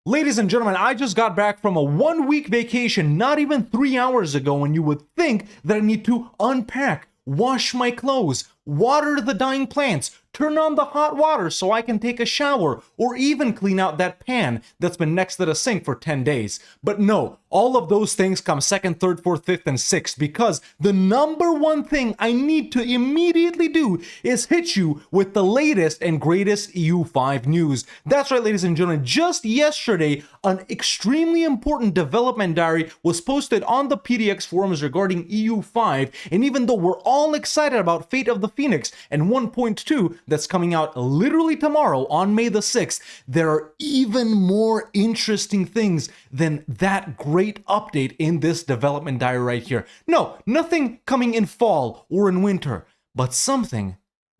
Ladies and gentlemen, I just got back from a 1-week vacation not even 3 hours ago, and you would think that I need to unpack, wash my clothes, water the dying plants, turn on the hot water so I can take a shower, or even clean out that pan that's been next to the sink for 10 days. But no, all of those things come second, third, fourth, fifth, and sixth, because the number one thing I need to immediately do is hit you with the latest and greatest EU5 news. That's right, ladies and gentlemen, just yesterday, an extremely important development diary was posted on the PDX forums regarding EU5, and even though we're all excited about Fate of the Phoenix and 1.2 that's coming out literally tomorrow on May the 6th, there are even more interesting things than that great update in this development diary right here. No, nothing coming in fall or in winter, but something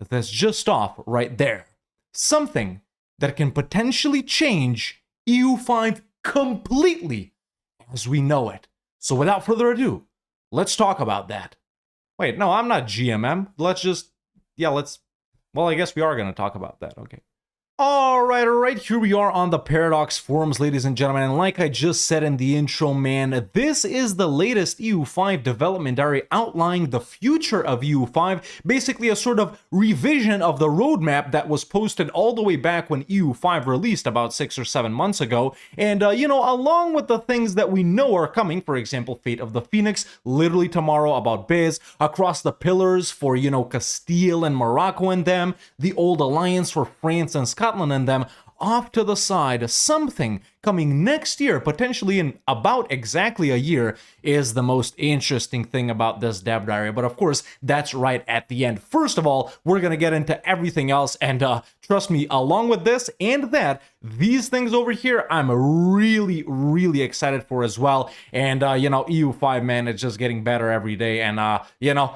that's just off right there. Something that can potentially change EU5 completely as we know it. So without further ado, let's talk about that. Wait, no, I'm not GMM. Well, I guess we are going to talk about that. Okay. All right, here we are on the Paradox forums, ladies and gentlemen, and like I just said in the intro, man, this is the latest EU5 development diary outlining the future of EU5, basically a sort of revision of the roadmap that was posted all the way back when EU5 released about 6 or 7 months ago, and along with the things that we know are coming, for example, Fate of the Phoenix, literally tomorrow about Biz, Across the Pillars for, Castile and Morocco and them, the Old Alliance for France and Scotland and them, off to the side, something coming next year, potentially in about exactly a year, is the most interesting thing about this dev diary. But of course, that's right at the end. First of all, we're gonna get into everything else, and trust me, along with this and that, these things over here, I'm really, really excited for as well. And EU5, man, it's just getting better every day. And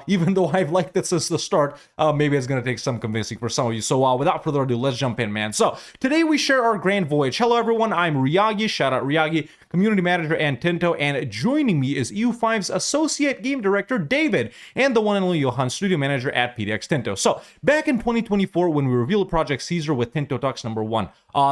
even though I've liked it since the start, maybe it's gonna take some convincing for some of you. So without further ado, let's jump in, man. So today we share our grand voyage. Hello everyone, I'm Ryagi, shout out Ryagi, community manager and Tinto, and joining me is EU5's associate game director David, and the one and only Johan, studio manager at PDX Tinto. So back in 2024, when we revealed Project Caesar with Tinto Talks #1,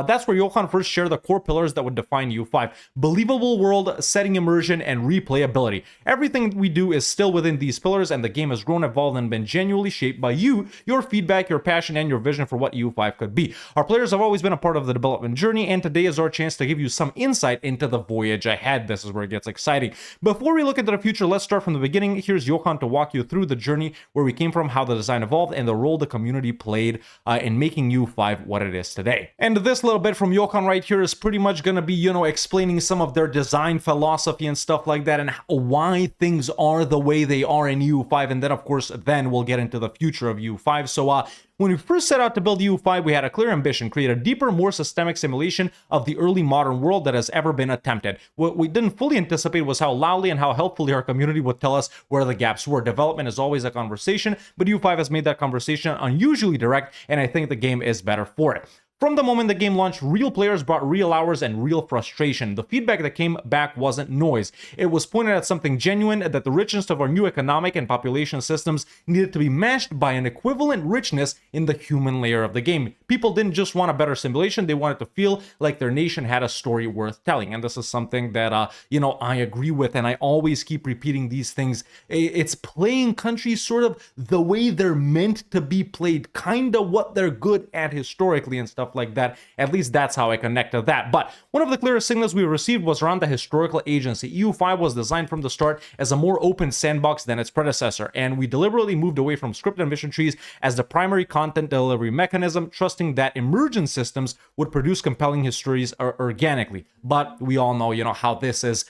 that's where Johan first shared the core pillars that would define EU5: believable world, setting immersion, and replayability. Everything we do is still within these pillars, and the game has grown, evolved, and been genuinely shaped by you, your feedback, your passion, and your vision for what EU5 could be. Our players have always been a part of the development journey, and today is our chance to give you some insight into the voyage ahead. This is where it gets exciting. Before we look into the future, let's start from the beginning. Here's Johan to walk you through the journey, where we came from, how the design evolved, and the role the community played in making EU5 what it is today. And this little bit from Johan right here is pretty much going to be, explaining some of their design philosophy and stuff like that, and why things are the way they are in EU5. And then, of course, then we'll get into the future of EU5. So, when we first set out to build EU5, we had a clear ambition: create a deeper, more systemic simulation of the early modern world that has ever been attempted. What we didn't fully anticipate was how loudly and how helpfully our community would tell us where the gaps were. Development is always a conversation, but EU5 has made that conversation unusually direct, and I think the game is better for it. From the moment the game launched, real players brought real hours and real frustration. The feedback that came back wasn't noise. It was pointed at something genuine, that the richness of our new economic and population systems needed to be matched by an equivalent richness in the human layer of the game. People didn't just want a better simulation, they wanted to feel like their nation had a story worth telling. And this is something that, I agree with, and I always keep repeating these things. It's playing countries sort of the way they're meant to be played, kind of what they're good at historically and stuff like that. At least that's how I connect to that. But one of the clearest signals we received was around the historical agency. EU5 was designed from the start as a more open sandbox than its predecessor, and we deliberately moved away from script and mission trees as the primary content delivery mechanism, trusting that emergent systems would produce compelling histories organically. But we all know, how this is,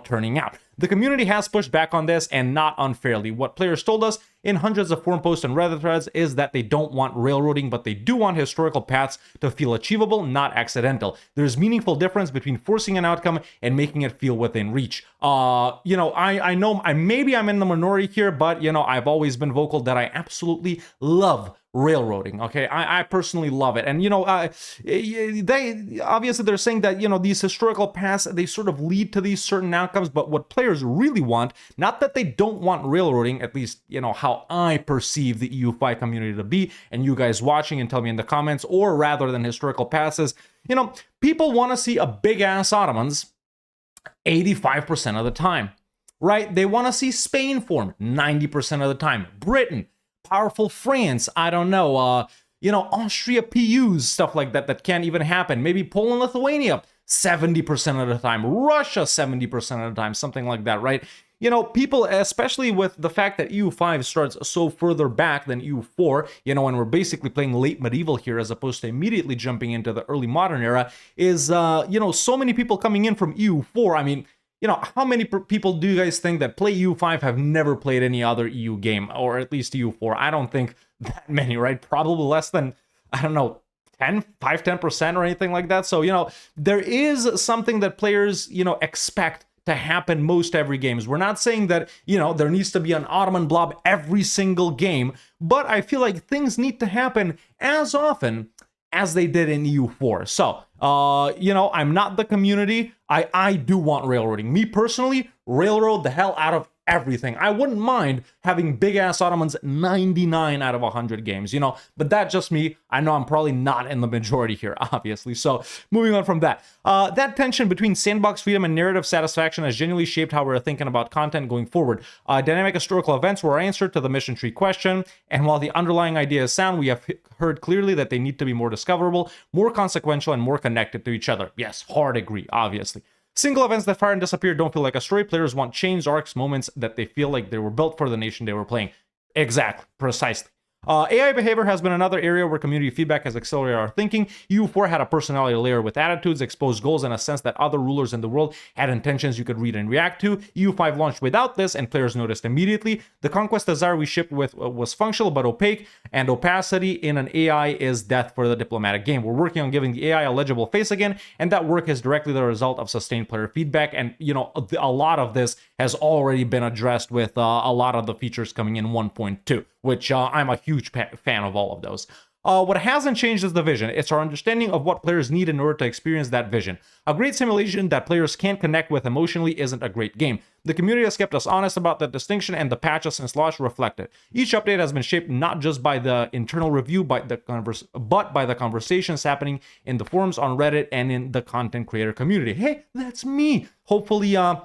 turning out. The community has pushed back on this, and not unfairly. What players told us in hundreds of forum posts and Reddit threads is that they don't want railroading, but they do want historical paths to feel achievable, not accidental. There's meaningful difference between forcing an outcome and making it feel within reach. I know maybe I'm in the minority here, but I've always been vocal that I absolutely love railroading. Okay, I personally love it. And they obviously they're saying that these historical paths, they sort of lead to these certain outcomes, but what players really want, not that they don't want railroading, at least how I perceive the EU5 community to be, and you guys watching and tell me in the comments, or rather than historical paths, is people want to see a big ass Ottomans 85% of the time, right? They want to see Spain form 90% of the time, Britain, powerful France, I don't know, Austria PUs, stuff like that, that can't even happen. Maybe Poland, Lithuania, 70% of the time, Russia, 70% of the time, something like that, right? People, especially with the fact that EU5 starts so further back than EU4, and we're basically playing late medieval here as opposed to immediately jumping into the early modern era, is, so many people coming in from EU4. I mean, how many people do you guys think that play EU5 have never played any other EU game, or at least EU4? I don't think that many, right? Probably less than, I don't know, 10% or anything like that. So, there is something that players, expect to happen most every games. We're not saying that, there needs to be an Ottoman blob every single game, but I feel like things need to happen as often as they did in EU4. So, I'm not the community. I do want railroading. Me personally, railroad the hell out of everything. I wouldn't mind having big ass Ottomans 99 out of 100 games, but that's just me. I know I'm probably not in the majority here, obviously. So moving on from that, that tension between sandbox freedom and narrative satisfaction has genuinely shaped how we're thinking about content going forward. Dynamic historical events were our answer to the mission tree question, and while the underlying idea is sound, we have heard clearly that they need to be more discoverable, more consequential, and more connected to each other. Yes, hard agree, obviously. Single events that fire and disappear don't feel like a story. Players want chains, arcs, moments that they feel like they were built for the nation they were playing. Exactly, precisely. AI behavior has been another area where community feedback has accelerated our thinking. EU4 had a personality layer with attitudes, exposed goals, and a sense that other rulers in the world had intentions you could read and react to. EU5 launched without this, and players noticed immediately. The conquest desire we shipped with was functional but opaque, and opacity in an AI is death for the diplomatic game. We're working on giving the AI a legible face again, and that work is directly the result of sustained player feedback, and a lot of this has already been addressed with a lot of the features coming in 1.2, which I'm a huge fan of all of those. What hasn't changed is the vision. It's our understanding of what players need in order to experience that vision. A great simulation that players can't connect with emotionally isn't a great game. The community has kept us honest about that distinction, and the patches since launch reflect it. Each update has been shaped not just by the internal review, but by the conversations happening in the forums, on Reddit, and in the content creator community. Hey, that's me. Hopefully, I'm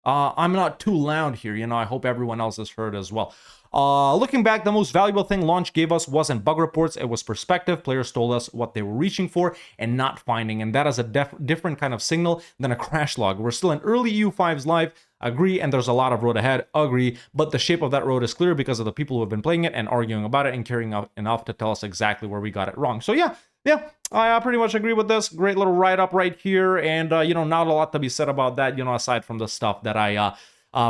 not too loud here. I hope everyone else has heard as well. Looking back, the most valuable thing launch gave us wasn't bug reports, it was perspective. Players told us what they were reaching for and not finding, and that is a different kind of signal than a crash log. We're still in early EU5's life, agree, and there's a lot of road ahead, agree, but the shape of that road is clear because of the people who have been playing it and arguing about it and caring enough to tell us exactly where we got it wrong. So yeah, I pretty much agree with this. Great little write-up right here, and not a lot to be said about that, aside from the stuff that I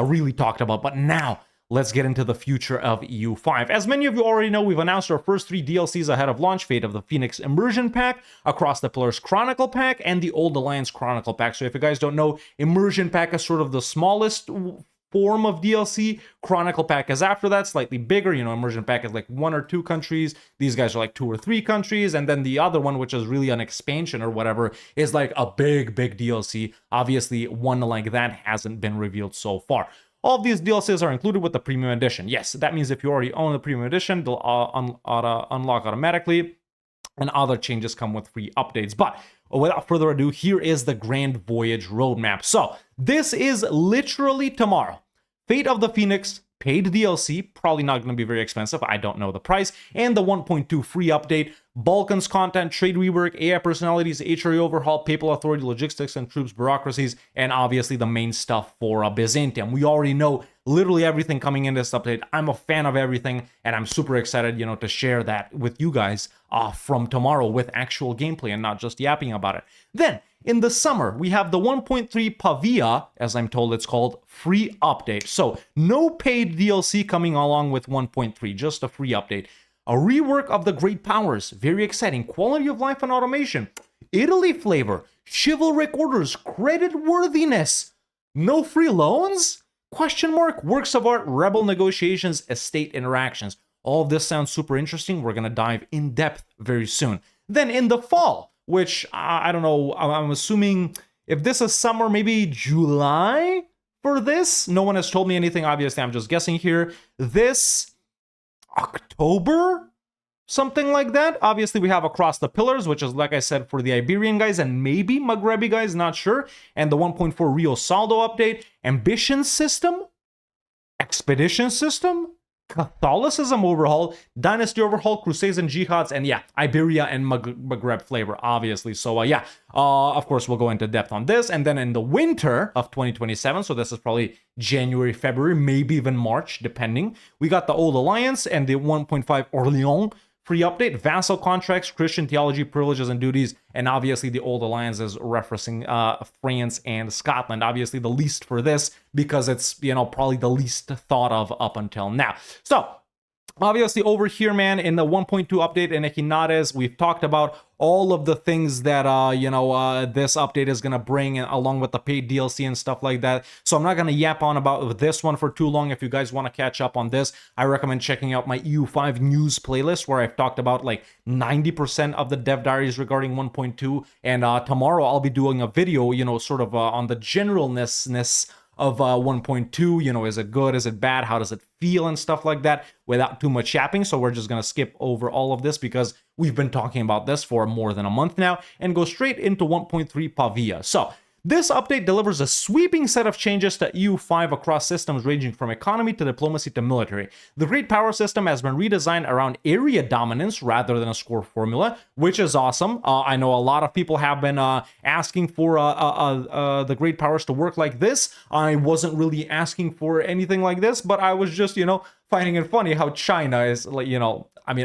really talked about. But now, let's get into the future of EU5. As many of you already know, we've announced our first 3 DLCs ahead of launch: Fate of the Phoenix Immersion Pack, Across the Pillars Chronicle Pack, and the Old Alliance Chronicle Pack. So if you guys don't know, Immersion Pack is sort of the smallest form of DLC. Chronicle Pack is after that, slightly bigger. Immersion Pack is like 1 or 2 countries. These guys are like 2 or 3 countries. And then the other one, which is really an expansion or whatever, is like a big DLC. Obviously, one like that hasn't been revealed so far. All of these DLCs are included with the Premium Edition. Yes, that means if you already own the Premium Edition, they'll unlock automatically, and other changes come with free updates. But without further ado, here is the Grand Voyage roadmap. So this is literally tomorrow. Fate of the Phoenix, paid DLC, probably not going to be very expensive, I don't know the price, and the 1.2 free update, Balkans content, trade rework, AI personalities, HRE overhaul, papal authority, logistics and troops, bureaucracies, and obviously the main stuff for Byzantium. We already know literally everything coming in this update. I'm a fan of everything, and I'm super excited, to share that with you guys from tomorrow with actual gameplay and not just yapping about it. Then, in the summer, we have the 1.3 Pavia, as I'm told it's called, free update. So, no paid DLC coming along with 1.3, just a free update. A rework of the Great Powers, very exciting. Quality of life and automation. Italy flavor, chivalric orders, credit worthiness. No free loans? Question mark. Works of art, rebel negotiations, estate interactions. All of this sounds super interesting. We're going to dive in depth very soon. Then in the fall, which I don't know, I'm assuming if this is summer, maybe July for this. No one has told me anything. Obviously, I'm just guessing here. This October, something like that. Obviously, we have Across the Pillars, which is, like I said, for the Iberian guys and maybe Maghrebi guys, not sure. And the 1.4 Rio Saldo update. Ambition System, Expedition System, Catholicism overhaul, Dynasty overhaul, Crusades and Jihads, and yeah, Iberia and Maghreb flavor, obviously. So of course, we'll go into depth on this. And then in the winter of 2027, so this is probably January, February, maybe even March, depending, we got the Old Alliance and the 1.5 Orleans free update, vassal contracts, Christian theology, privileges and duties, and obviously the Old Alliance is referencing France and Scotland. Obviously the least for this because it's, probably the least thought of up until now. So obviously over here, man, in the 1.2 update in Equinades, we've talked about all of the things that, this update is going to bring along with the paid DLC and stuff like that. So I'm not going to yap on about this one for too long. If you guys want to catch up on this, I recommend checking out my EU5 news playlist where I've talked about like 90% of the dev diaries regarding 1.2. And tomorrow I'll be doing a video, sort of on the generalness of 1.2, is it good, is it bad, how does it feel and stuff like that without too much yapping. So we're just going to skip over all of this because we've been talking about this for more than a month now and go straight into 1.3 Pavia. So this update delivers a sweeping set of changes to EU5 across systems ranging from economy to diplomacy to military. The Great Power system has been redesigned around area dominance rather than a score formula, which is awesome. I know a lot of people have been asking for the Great Powers to work like this. I wasn't really asking for anything like this, but I was just, finding it funny how China is, like,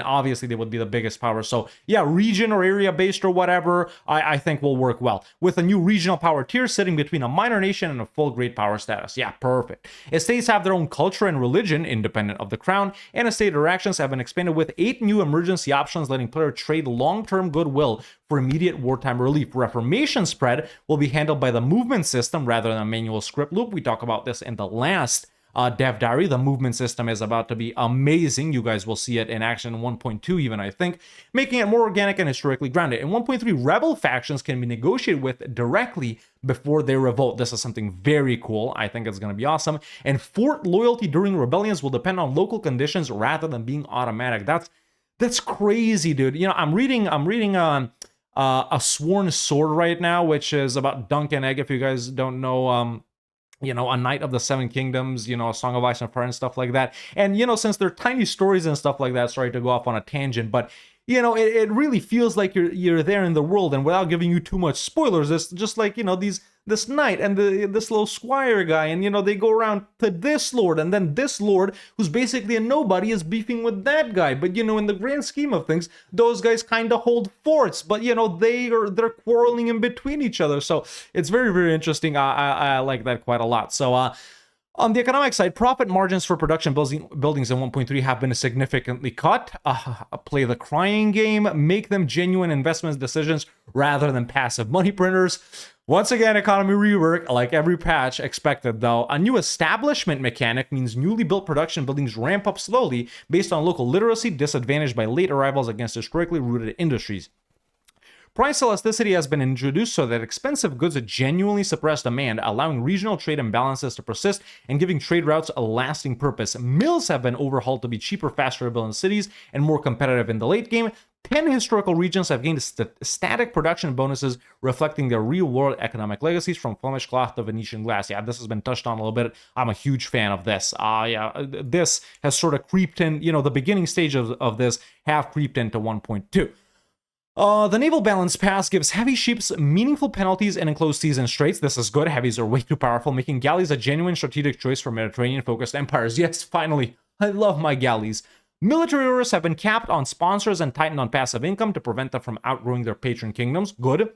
obviously they would be the biggest power. So yeah, region or area based or whatever, I think will work well. With a new regional power tier sitting between a minor nation and a full great power status. Yeah, perfect. Estates have their own culture and religion, independent of the crown, and estate interactions have been expanded with 8 new emergency options, letting players trade long-term goodwill for immediate wartime relief. Reformation spread will be handled by the movement system rather than a manual script loop. We talk about this in the last dev diary. The movement system is about to be amazing. You guys will see it in action in 1.2 even, I think, making it more organic and historically grounded. In 1.3, rebel factions can be negotiated with directly before they revolt. This is something very cool. I think it's going to be awesome. And fort loyalty during rebellions will depend on local conditions rather than being automatic. That's crazy, dude. I'm reading a Sworn Sword right now, which is about Dunk and Egg, if you guys don't know. A Knight of the Seven Kingdoms, a Song of Ice and Fire and stuff like that. And, since they're tiny stories and stuff like that, sorry to go off on a tangent, but, it really feels like you're there in the world. And without giving you too much spoilers, it's just like, this knight and this little squire guy, and, they go around to this lord, and then this lord, who's basically a nobody, is beefing with that guy. But, in the grand scheme of things, those guys kind of hold forts, but, they're quarreling in between each other. So it's very, very interesting. I like that quite a lot. So, on the economic side, profit margins for production buildings in 1.3 have been significantly cut. Play the crying game, make them genuine investment decisions rather than passive money printers. Once again, economy rework, like every patch expected though. A new establishment mechanic means newly built production buildings ramp up slowly based on local literacy, disadvantaged by late arrivals against historically rooted industries. Price elasticity has been introduced so that expensive goods genuinely suppress demand, allowing regional trade imbalances to persist and giving trade routes a lasting purpose. Mills have been overhauled to be cheaper, faster to build in cities, and more competitive in the late game. 10 historical regions have gained static production bonuses reflecting their real-world economic legacies, from Flemish cloth to Venetian glass. Yeah, this has been touched on a little bit. I'm a huge fan of this. This has sort of creeped in, the beginning stage of this have creeped into 1.2. The Naval Balance Pass gives heavy ships meaningful penalties in enclosed seas and straits. This is good. Heavies are way too powerful, making galleys a genuine strategic choice for Mediterranean-focused empires. Yes, finally. I love my galleys. Military orders have been capped on sponsors and tightened on passive income to prevent them from outgrowing their patron kingdoms. Good.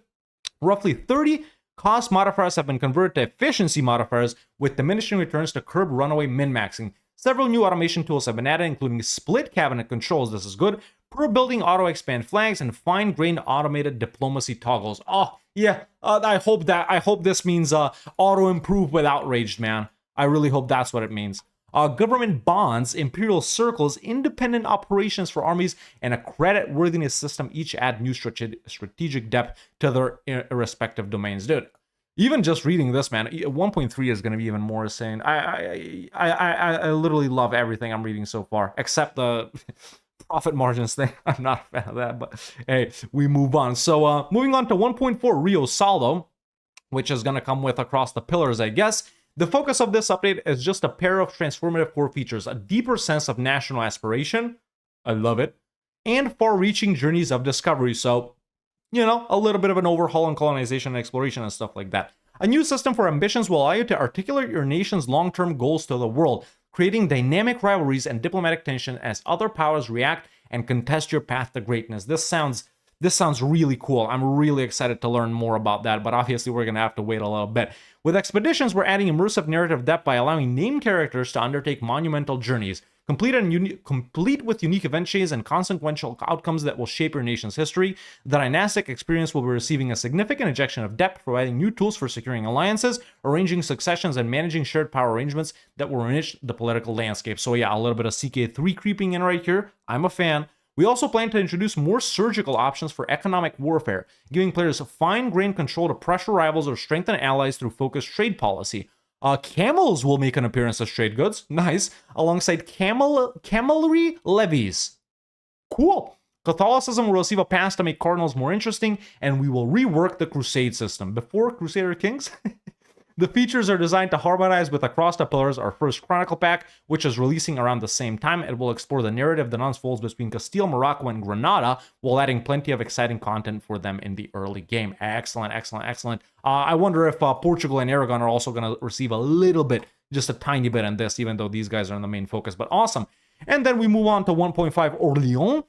Roughly 30 cost modifiers have been converted to efficiency modifiers, with diminishing returns to curb runaway min-maxing. Several new automation tools have been added, including split cabinet controls. This is good. Per building auto-expand flags and fine-grained automated diplomacy toggles. Oh, yeah. I hope this means auto-improve with outraged, man. I really hope that's what it means. government bonds, imperial circles, independent operations for armies, and a credit worthiness system each add new strategic depth to their respective domains. Dude, even just reading this, man, 1.3 is going to be even more insane. I literally love everything I'm reading so far, except the profit margins thing. I'm not a fan of that, but hey, we move on. So moving on to 1.4 Rio Saldo, which is going to come with across the pillars, I guess. The focus of this update is just a pair of transformative core features, a deeper sense of national aspiration, I love it, and far-reaching journeys of discovery. So, you know, a little bit of an overhaul on colonization and exploration and stuff like that. A new system for ambitions will allow you to articulate your nation's long-term goals to the world, creating dynamic rivalries and diplomatic tension as other powers react and contest your path to greatness. This sounds really cool. I'm really excited to learn more about that, but obviously we're going to have to wait a little bit. With expeditions, we're adding immersive narrative depth by allowing named characters to undertake monumental journeys, complete with unique adventures and consequential outcomes that will shape your nation's history. The dynastic experience will be receiving a significant injection of depth, providing new tools for securing alliances, arranging successions, and managing shared power arrangements that will enrich the political landscape. So yeah, a little bit of CK3 creeping in right here. I'm a fan. We also plan to introduce more surgical options for economic warfare, giving players fine-grained control to pressure rivals or strengthen allies through focused trade policy. Camels will make an appearance as trade goods, nice, alongside camelry levies. Cool. Catholicism will receive a pass to make cardinals more interesting, and we will rework the crusade system. Before Crusader Kings? The features are designed to harmonize with Across the Pillars, our first Chronicle pack, which is releasing around the same time. It will explore the narrative that unfolds between Castile, Morocco, and Granada, while adding plenty of exciting content for them in the early game. Excellent, excellent, excellent. I wonder if Portugal and Aragon are also going to receive a little bit, just a tiny bit in this, even though these guys are in the main focus, but awesome. And then we move on to 1.5 Orleans.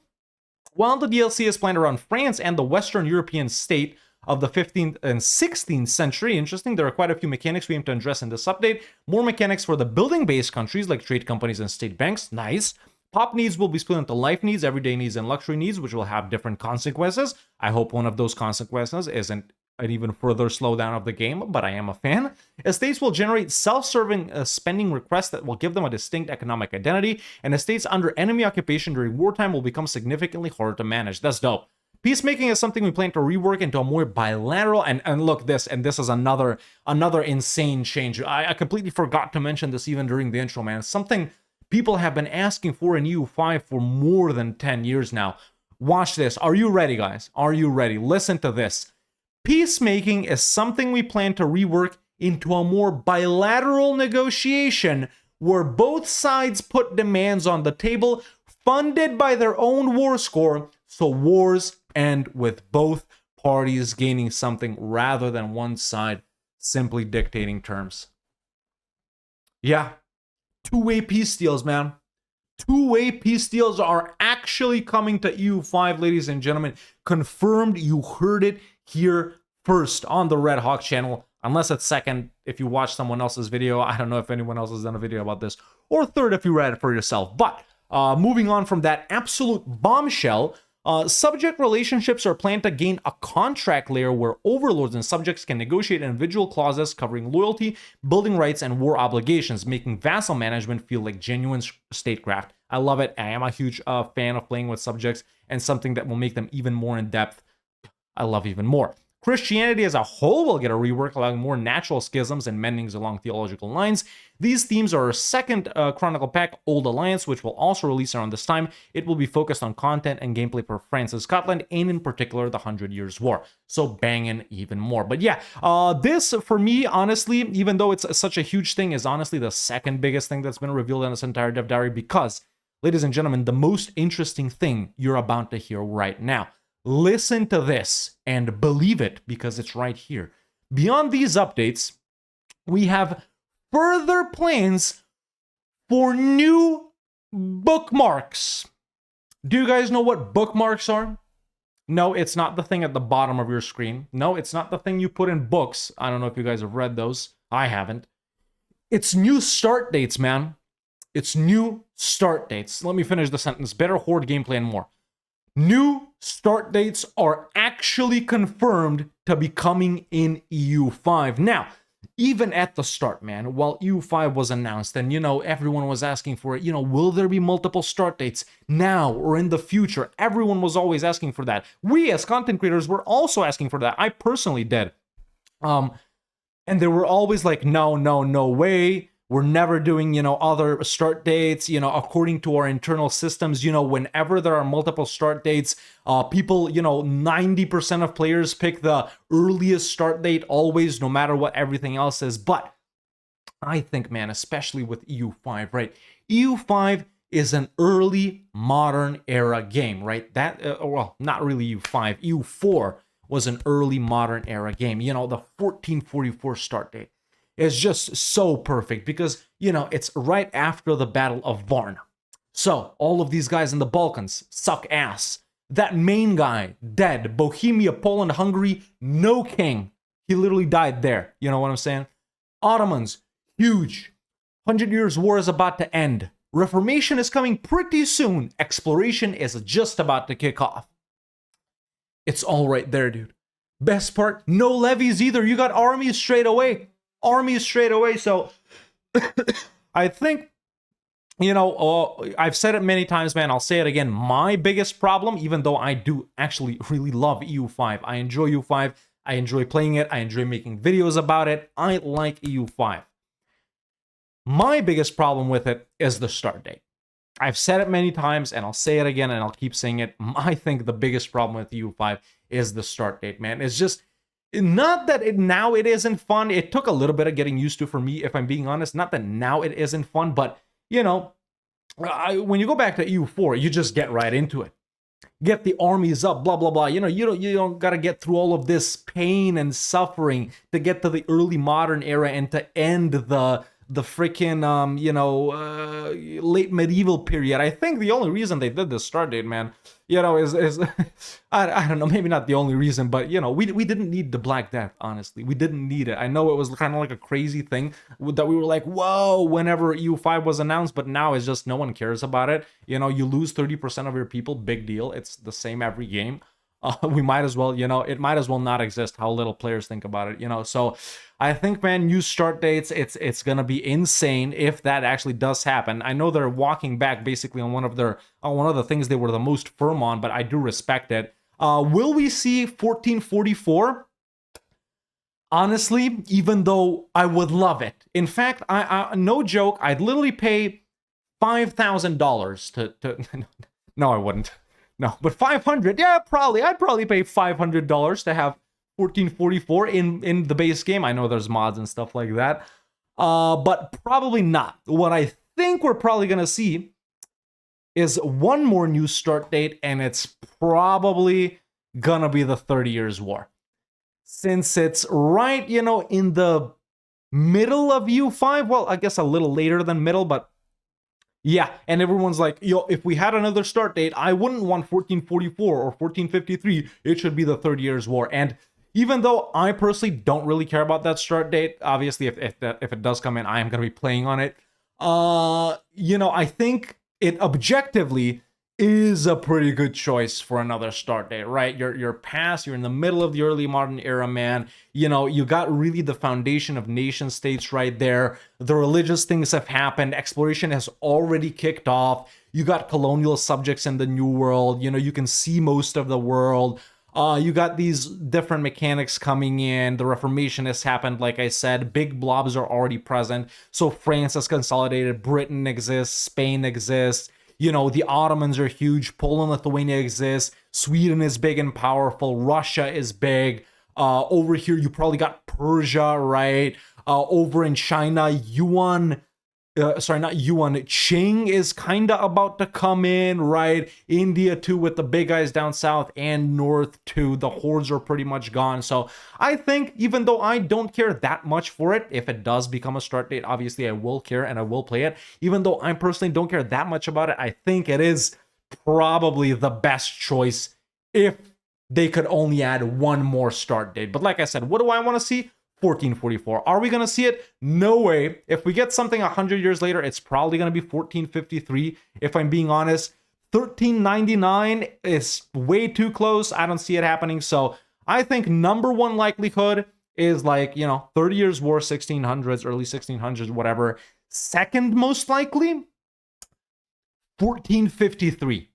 While the DLC is planned around France and the Western European state of the 15th and 16th century. Interesting, there are quite a few mechanics we aim to address in this update. More mechanics for the building-based countries like trade companies and state banks. Nice. Pop needs will be split into life needs, everyday needs, and luxury needs, which will have different consequences. I hope one of those consequences isn't an even further slowdown of the game, but I am a fan. Estates will generate self-serving spending requests that will give them a distinct economic identity, and estates under enemy occupation during wartime will become significantly harder to manage. That's dope. Peacemaking is something we plan to rework into a more bilateral, and look, this is another insane change. I completely forgot to mention this even during the intro, man. It's something people have been asking for in EU5 for more than 10 years now. Watch this. Are you ready, guys? Are you ready? Listen to this. Peacemaking is something we plan to rework into a more bilateral negotiation where both sides put demands on the table funded by their own war score, so wars end with both parties gaining something rather than one side simply dictating terms. Yeah, two-way peace deals, man. Two-way peace deals are actually coming to EU5, ladies and gentlemen. Confirmed, you heard it here first on the Red Hawk channel. Unless it's second, if you watch someone else's video. I don't know if anyone else has done a video about this. Or third, if you read it for yourself. But moving on from that absolute bombshell, subject relationships are planned to gain a contract layer where overlords and subjects can negotiate individual clauses covering loyalty, building rights, and war obligations, making vassal management feel like genuine statecraft. I love it. I am a huge fan of playing with subjects and something that will make them even more in depth. I love even more. Christianity as a whole will get a rework, allowing more natural schisms and mendings along theological lines. These themes are our second Chronicle pack, Old Alliance, which will also release around this time. It will be focused on content and gameplay for France and Scotland, and in particular, the 100 Years' War. So banging even more. But yeah, this, for me, honestly, even though it's such a huge thing, is honestly the second biggest thing that's been revealed in this entire dev diary, because, ladies and gentlemen, the most interesting thing you're about to hear right now. Listen to this and believe it, because it's right here. Beyond these updates, we have further plans for new bookmarks. Do you guys know what bookmarks are? No, it's not the thing at the bottom of your screen. No, it's not the thing you put in books. I don't know if you guys have read those. I haven't. It's new start dates, man. It's new start dates. Let me finish the sentence. Better horde gameplay and more. New start dates are actually confirmed to be coming in EU5. Now, even at the start, man, while EU5 was announced and, everyone was asking for it, will there be multiple start dates now or in the future? Everyone was always asking for that. We as content creators were also asking for that. I personally did. And they were always like, no, no, no way. We're never doing, other start dates, according to our internal systems, whenever there are multiple start dates, people, 90% of players pick the earliest start date always, no matter what everything else is. But I think, man, especially with EU5, right? EU5 is an early modern era game, right? Well, not really EU5, EU4 was an early modern era game. The 1444 start date is just so perfect because, it's right after the Battle of Varna. So all of these guys in the Balkans suck ass. That main guy, dead. Bohemia, Poland, Hungary, no king. He literally died there. You know what I'm saying? Ottomans, huge. 100 Years' War is about to end. Reformation is coming pretty soon. Exploration is just about to kick off. It's all right there, dude. Best part, no levies either. You got armies straight away. So I think, I've said it many times, man. I'll say it again. My biggest problem, even though I do actually really love EU5, I enjoy EU5. I enjoy playing it. I enjoy making videos about it. I like EU5. My biggest problem with it is the start date. I've said it many times, and I'll say it again, and I'll keep saying it. I think the biggest problem with EU5 is the start date, man. It's just not that now it isn't fun. It took a little bit of getting used to for me, if I'm being honest. Not that now it isn't fun, but, when you go back to EU4, you just get right into it. Get the armies up, blah, blah, blah. You don't got to get through all of this pain and suffering to get to the early modern era and to end the freaking, late medieval period. I think the only reason they did this start date, man, is I don't know, maybe not the only reason, but, we didn't need the Black Death, honestly. We didn't need it. I know it was kind of like a crazy thing that we were like, whoa, whenever EU5 was announced, but now it's just no one cares about it. You lose 30% of your people, big deal. It's the same every game. We might as well, it might as well not exist how little players think about it, so I think, man, new start dates, it's gonna be insane if that actually does happen. I know they're walking back basically on one of the things they were the most firm on, but I do respect it. Will we see 1444? Honestly, even though I would love it. In fact, I no joke, I'd literally pay $5,000 to no, I wouldn't. No, but 500, yeah, probably. I'd probably pay $500 to have 1444 in the base game. I know there's mods and stuff like that, but probably not. What I think we're probably gonna see is one more new start date, and it's probably gonna be the 30 Years' War, since it's right, in the middle of EU5. Well, I guess a little later than middle, but. Yeah, and everyone's like, if we had another start date, I wouldn't want 1444 or 1453. It should be the 30 Years' War. And even though I personally don't really care about that start date, obviously, if it does come in, I am going to be playing on it. I think it objectively is a pretty good choice for another start date, right? You're past, you're in the middle of the early modern era, man. You got really the foundation of nation states right there. The religious things have happened. Exploration has already kicked off. You got colonial subjects in the New World. You can see most of the world. You got these different mechanics coming in. The Reformation has happened, like I said. Big blobs are already present. So France has consolidated. Britain exists. Spain exists. The Ottomans are huge. Poland, Lithuania exists. Sweden is big and powerful. Russia is big. Over here, you probably got Persia, right? Over in China, Qing is kind of about to come in, right? India too, with the big guys down south, and north too. The hordes are pretty much gone. So I think, even though I don't care that much for it, if it does become a start date, obviously I will care and I will play it. Even though I personally don't care that much about it, I think it is probably the best choice if they could only add one more start date. But like I said, what do I want to see? 1444. Are we going to see it? No way. If we get something 100 years later, it's probably going to be 1453. If I'm being honest, 1399 is way too close. I don't see it happening. So I think number one likelihood is like, 30 years war, 1600s, early 1600s, whatever. Second most likely, 1453.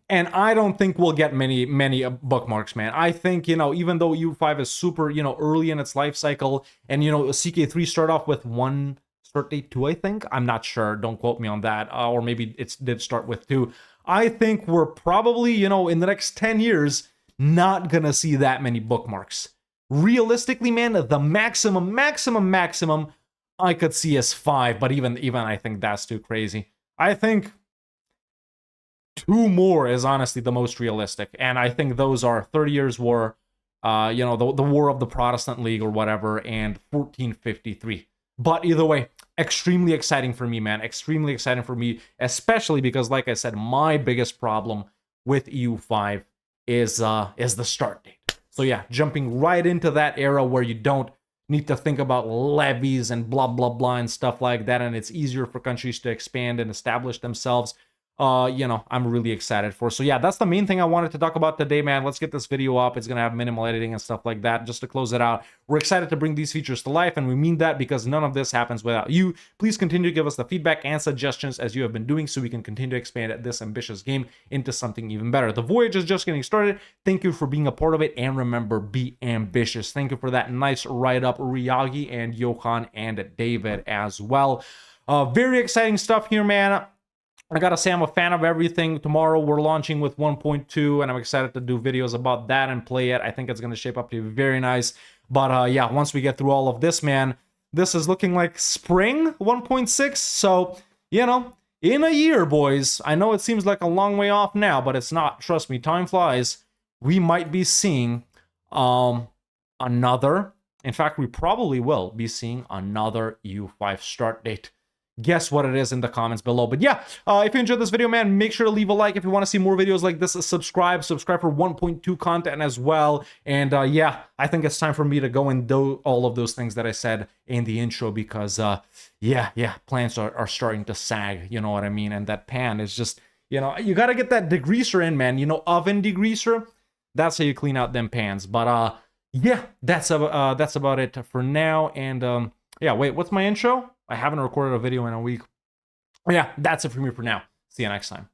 And I don't think we'll get many bookmarks, man. I think, even though EU5 is super, early in its life cycle, and, CK3 start off with one start date 2, I think. I'm not sure. Don't quote me on that. Or maybe it did start with 2. I think we're probably, in the next 10 years, not gonna see that many bookmarks. Realistically, man, the maximum I could see is 5, but even I think that's too crazy. I think 2 more is honestly the most realistic, and I think those are 30 Years' War, the War of the Protestant League or whatever, and 1453. But either way, extremely exciting for me, man. Extremely exciting for me, especially because, like I said, my biggest problem with EU5 is the start date. So yeah, jumping right into that era where you don't need to think about levies and blah blah blah and stuff like that, and it's easier for countries to expand and establish themselves. I'm really excited for. So yeah, that's the main thing I wanted to talk about today, man. Let's get this video up. It's gonna have minimal editing and stuff like that. Just to close it out, we're excited to bring these features to life, and we mean that because none of this happens without you. Please continue to give us the feedback and suggestions as you have been doing, so we can continue to expand this ambitious game into something even better. The voyage is just getting started. Thank you for being a part of it, and remember, be ambitious. Thank you for that nice write-up, Ryagi and Johan and David as well. Very exciting stuff here, man. I gotta say, I'm a fan of everything. Tomorrow we're launching with 1.2, and I'm excited to do videos about that and play it. I think it's gonna shape up to be very nice. But yeah, once we get through all of this, man, this is looking like spring 1.6. So, in a year, boys, I know it seems like a long way off now, but it's not. Trust me, time flies. We might be seeing another. In fact, we probably will be seeing another EU5 start date. Guess what it is in the comments below. But yeah, if you enjoyed this video, man, make sure to leave a like. If you want to see more videos like this, subscribe for 1.2 content as well. And yeah, I think it's time for me to go and do all of those things that I said in the intro, because yeah, plants are starting to sag, you know what I mean? And that pan is just, you got to get that degreaser in, man. Oven degreaser, that's how you clean out them pans. But yeah, that's about it for now. And yeah, wait, what's my intro? I haven't recorded a video in a week. Yeah, that's it for me for now. See you next time.